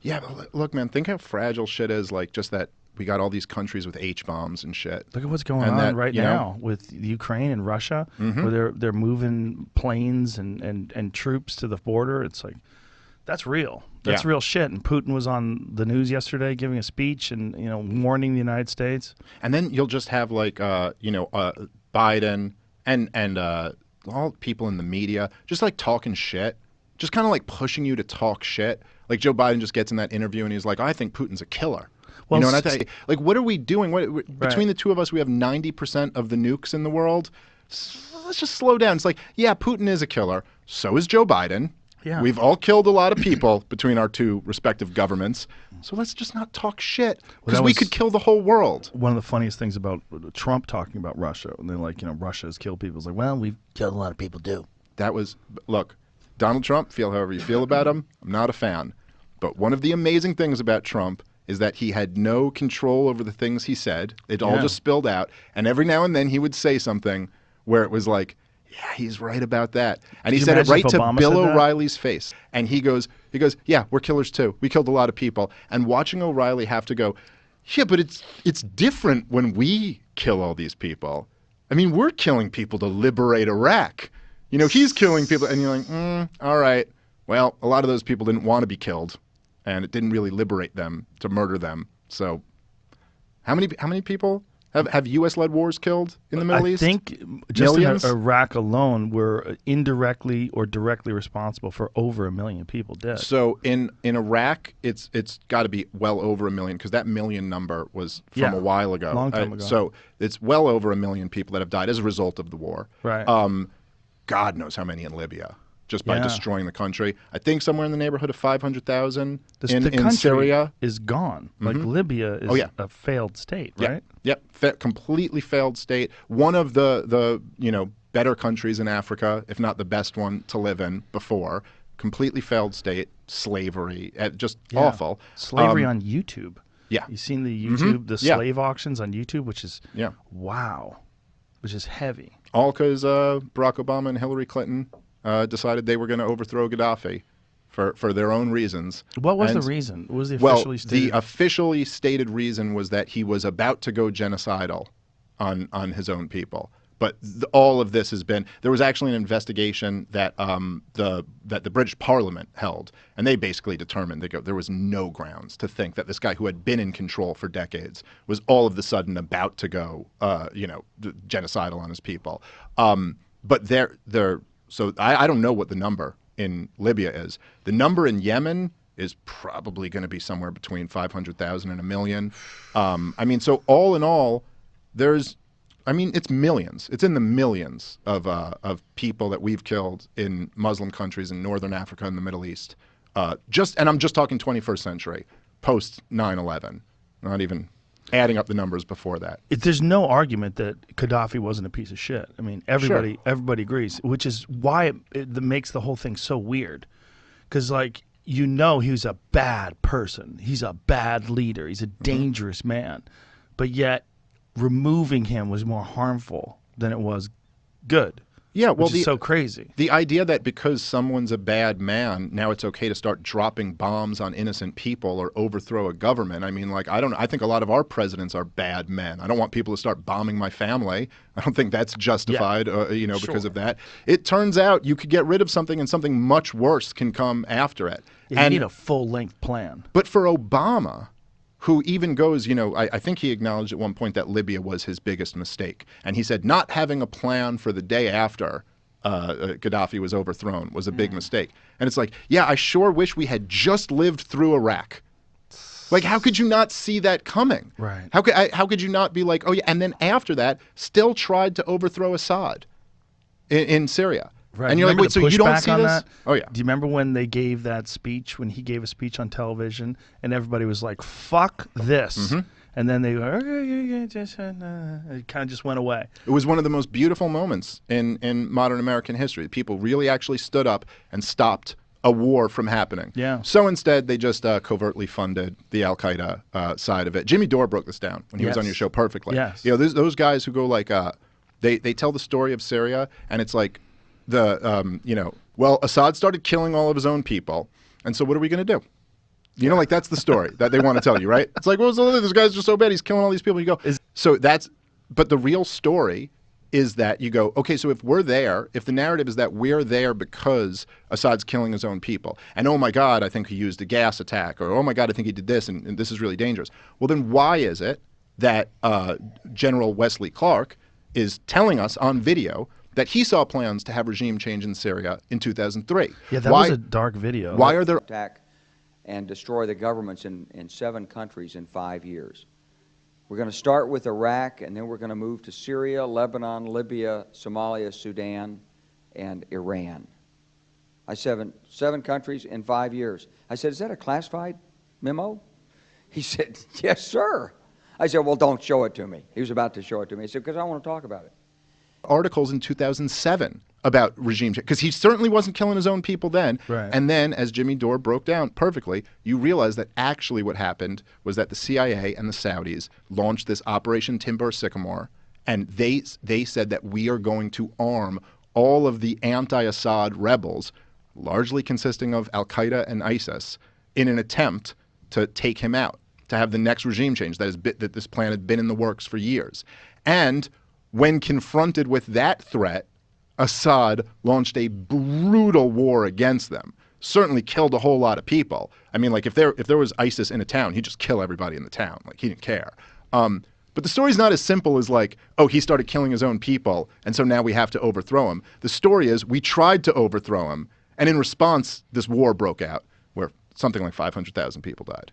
Yeah, but look, man, think how fragile shit is. Like, just that we got all these countries with H-bombs and shit. Look at what's going And on that, right you know, now with Ukraine and Russia, Mhm. where they're moving planes and troops to the border. It's like, that's real. That's Yeah. real shit. And Putin was on the news yesterday giving a speech and, you know, warning the United States. And then you'll just have like, Biden and all people in the media just like talking shit, just kind of like pushing you to talk shit. Like Joe Biden just gets in that interview and he's like, I think Putin's a killer. Well, You know, and I think, like, what are we doing? Right. Between the two of us, we have 90% of the nukes in the world. Let's just slow down. It's like, yeah, Putin is a killer. So is Joe Biden. Yeah. We've all killed a lot of people between our two respective governments. So let's just not talk shit because that we was- could kill the whole world. One of the funniest things about Trump talking about Russia, and they're like, you know, Russia has killed people. It's like, well, we've killed a lot of people too. That was, look, Donald Trump, feel however you feel about him. I'm not a fan. But one of the amazing things about Trump is that he had no control over the things he said. It all Yeah. just spilled out. And every now and then he would say something where it was like, yeah, he's right about that. And he you said it imagine right if to Obama Bill said that? O'Reilly's face. And he goes, yeah, we're killers too. We killed a lot of people. And watching O'Reilly have to go, yeah, but it's different when we kill all these people. I mean, we're killing people to liberate Iraq. You know, he's killing people. And you're like, all right. Well, a lot of those people didn't want to be killed. And it didn't really liberate them to murder them. So how many people have U.S.-led wars killed in the Middle East? I think just Millions? in Iraq alone, we're indirectly or directly responsible for over 1 million people dead. So in Iraq, it's got to be well over 1 million because that million number was from Yeah, a while ago. long time ago. So it's well over 1 million people that have died as a result of the war. Right. God knows how many in Libya just by Yeah. destroying the country. I think somewhere in the neighborhood of 500,000 the in country Syria. is gone. Like Libya is Oh, yeah. a failed state, Yeah. right? Yep. Completely failed state. One of the better countries in Africa, if not the best one to live in before. Completely failed state. Slavery. Just Yeah. awful. Slavery on YouTube. Yeah. You seen the YouTube, the Yeah. slave auctions on YouTube, which is Yeah. wow, which is heavy. All because Barack Obama and Hillary Clinton decided they were going to overthrow Gaddafi for their own reasons. What was And- the reason? What was the Well, officially stated? the officially stated reason was that he was about to go genocidal on his own people. But all of this has been, there was actually an investigation that the British Parliament held, and they basically determined that there was no grounds to think that this guy who had been in control for decades was all of a sudden about to go, genocidal on his people. But so I don't know what the number in Libya is. The number in Yemen is probably going to be somewhere between 500,000 and 1 million. So all in all, it's millions. It's in the millions of people that we've killed in Muslim countries in Northern Africa and the Middle East. And I'm just talking 21st century, post 9/11, not even adding up the numbers before that. There's no argument that Gaddafi wasn't a piece of shit. I mean, everybody agrees, which is why it makes the whole thing so weird. Because, like, he was a bad person. He's a bad leader. He's a dangerous man. But yet, removing him was more harmful than it was good. Yeah, well, which is so crazy. The idea that because someone's a bad man, now it's okay to start dropping bombs on innocent people or overthrow a government. I mean, like, I think a lot of our presidents are bad men. I don't want people to start bombing my family. I don't think that's justified, because of that. It turns out you could get rid of something and something much worse can come after it. Yeah, you need a full-length plan. But for Obama, who even goes, I think he acknowledged at one point that Libya was his biggest mistake. And he said not having a plan for the day after Gaddafi was overthrown was a big mistake. And it's like, yeah, I sure wish we had just lived through Iraq. Like, how could you not see that coming? Right. How could you not be like, oh, yeah, and then after that, still tried to overthrow Assad in Syria. Right. And you're like, wait, so you don't see this? That? Oh, yeah. Do you remember when they gave that speech, when he gave a speech on television, and everybody was like, fuck this. And then they were, it kind of just went away. It was one of the most beautiful moments in modern American history. People really actually stood up and stopped a war from happening. Yeah. So instead, they just covertly funded the Al-Qaeda side of it. Jimmy Dore broke this down when he was on your show perfectly. Yes. Those guys who go like, they tell the story of Syria, and it's like, Assad started killing all of his own people, and so what are we going to do? You know, like that's the story that they want to tell you, right? It's like, well, this guy's just so bad. He's killing all these people. You go, but the real story is that you go, okay, so if we're there, if the narrative is that we're there because Assad's killing his own people, and oh my God, I think he used a gas attack, or oh my God, I think he did this, and this is really dangerous. Well, then why is it that General Wesley Clark is telling us on video that he saw plans to have regime change in Syria in 2003? Yeah, that was a dark video. Why are there attack and destroy the governments in 7 countries in 5 years? We're going to start with Iraq, and then we're going to move to Syria, Lebanon, Libya, Somalia, Sudan, and Iran. I said 7 countries in 5 years. I said, is that a classified memo? He said, yes, sir. I said, well, don't show it to me. He was about to show it to me. He said, because I want to talk about it. Articles in 2007 about regime change, because he certainly wasn't killing his own people then. Right. And then, as Jimmy Dore broke down perfectly, you realize that actually what happened was that the CIA and the Saudis launched this Operation Timber Sycamore, and they said that we are going to arm all of the anti-Assad rebels, largely consisting of Al-Qaeda and ISIS, in an attempt to take him out, to have the next regime change that this plan had been in the works for years. And when confronted with that threat, Assad launched a brutal war against them. Certainly killed a whole lot of people. I mean, like if there was ISIS in a town, he'd just kill everybody in the town. Like he didn't care. But the story's not as simple as like, oh, he started killing his own people, and so now we have to overthrow him. The story is we tried to overthrow him, and in response, this war broke out where something like 500,000 people died.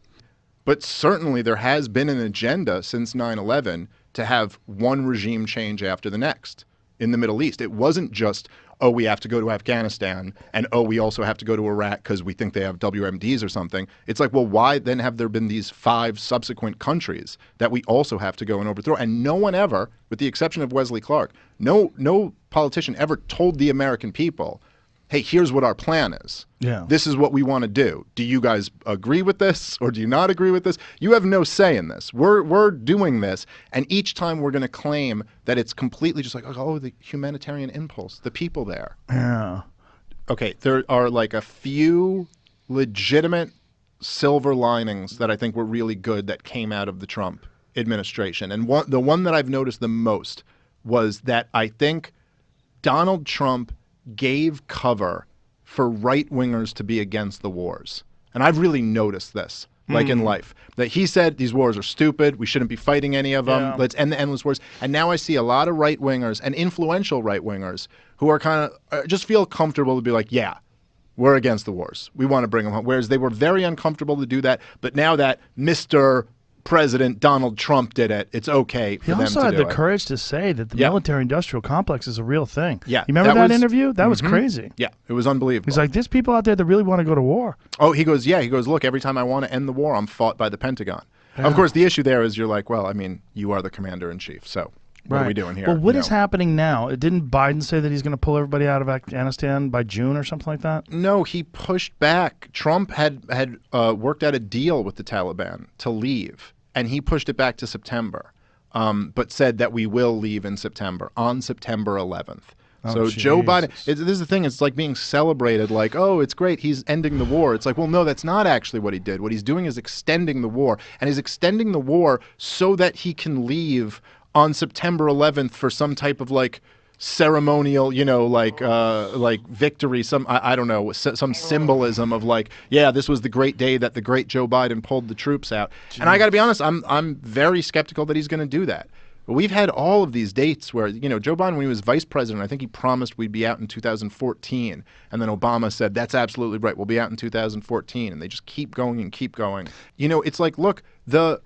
But certainly there has been an agenda since 9/11 to have one regime change after the next in the Middle East. It wasn't just, oh, we have to go to Afghanistan, and oh, we also have to go to Iraq because we think they have WMDs or something. It's like, well, why then have there been these 5 subsequent countries that we also have to go and overthrow? And no one ever, with the exception of Wesley Clark, no politician ever told the American people, hey, here's what our plan is. Yeah. This is what we want to do. Do you guys agree with this or do you not agree with this? You have no say in this. We're doing this, and each time we're going to claim that it's completely just like, oh, the humanitarian impulse, the people there. Yeah. Okay, there are like a few legitimate silver linings that I think were really good that came out of the Trump administration. And the one that I've noticed the most was that I think Donald Trump gave cover for right-wingers to be against the wars. And I've really noticed this, like in life, that he said these wars are stupid, we shouldn't be fighting any of them, let's end the endless wars. And now I see a lot of right-wingers and influential right-wingers who are kind of just feel comfortable to be like, yeah, we're against the wars. We want to bring them home. Whereas they were very uncomfortable to do that. But now that Mr. President Donald Trump did it, it's okay for them to do it. He also had the courage to say that the military-industrial complex is a real thing. Yeah. You remember that interview? That was crazy. Yeah, it was unbelievable. He's like, there's people out there that really want to go to war. Oh, he goes, look, every time I want to end the war, I'm fought by the Pentagon. Yeah. Of course, the issue there is you're like, well, I mean, you are the commander-in-chief, so what are we doing here? Well, what is happening now? Didn't Biden say that he's going to pull everybody out of Afghanistan by June or something like that? No, he pushed back. Trump had worked out a deal with the Taliban to leave, and he pushed it back to September, but said that we will leave in September, on September 11th. So Joe Biden, this is the thing, it's like being celebrated like, oh, it's great, he's ending the war. It's like, well, no, that's not actually what he did. What he's doing is extending the war, and he's extending the war so that he can leave on September 11th for some type of like ceremonial, like victory, I don't know, some symbolism of like, yeah, this was the great day that the great Joe Biden pulled the troops out. Jeez. And I got to be honest, I'm very skeptical that he's going to do that. But we've had all of these dates where, Joe Biden, when he was vice president, I think he promised we'd be out in 2014. And then Obama said, that's absolutely right, we'll be out in 2014. And they just keep going and keep going. It's like, look, the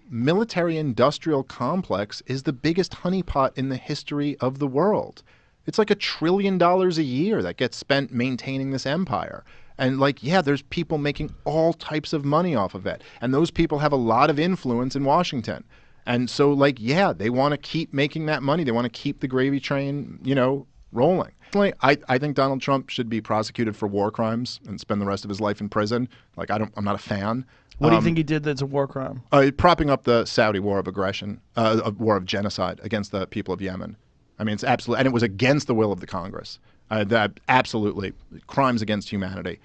military-industrial complex is the biggest honeypot in the history of the world. It's like $1 trillion a year that gets spent maintaining this empire. And there's people making all types of money off of it. And those people have a lot of influence in Washington. And so, they want to keep making that money. They want to keep the gravy train, rolling. I think Donald Trump should be prosecuted for war crimes and spend the rest of his life in prison. I'm not a fan. What do you think he did that's a war crime? Propping up the Saudi war of aggression, a war of genocide against the people of Yemen. I mean, it's absolutely, and it was against the will of the Congress. Absolutely, crimes against humanity.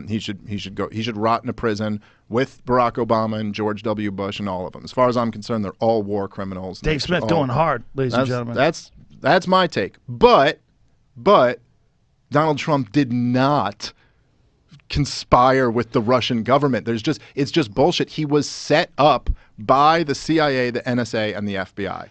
He should rot in a prison with Barack Obama and George W. Bush and all of them. As far as I'm concerned, they're all war criminals. Dave Smith going hard, ladies and gentlemen. That's my take. But Donald Trump did not conspire with the Russian government. It's just bullshit. He was set up by the CIA, the NSA, and the FBI.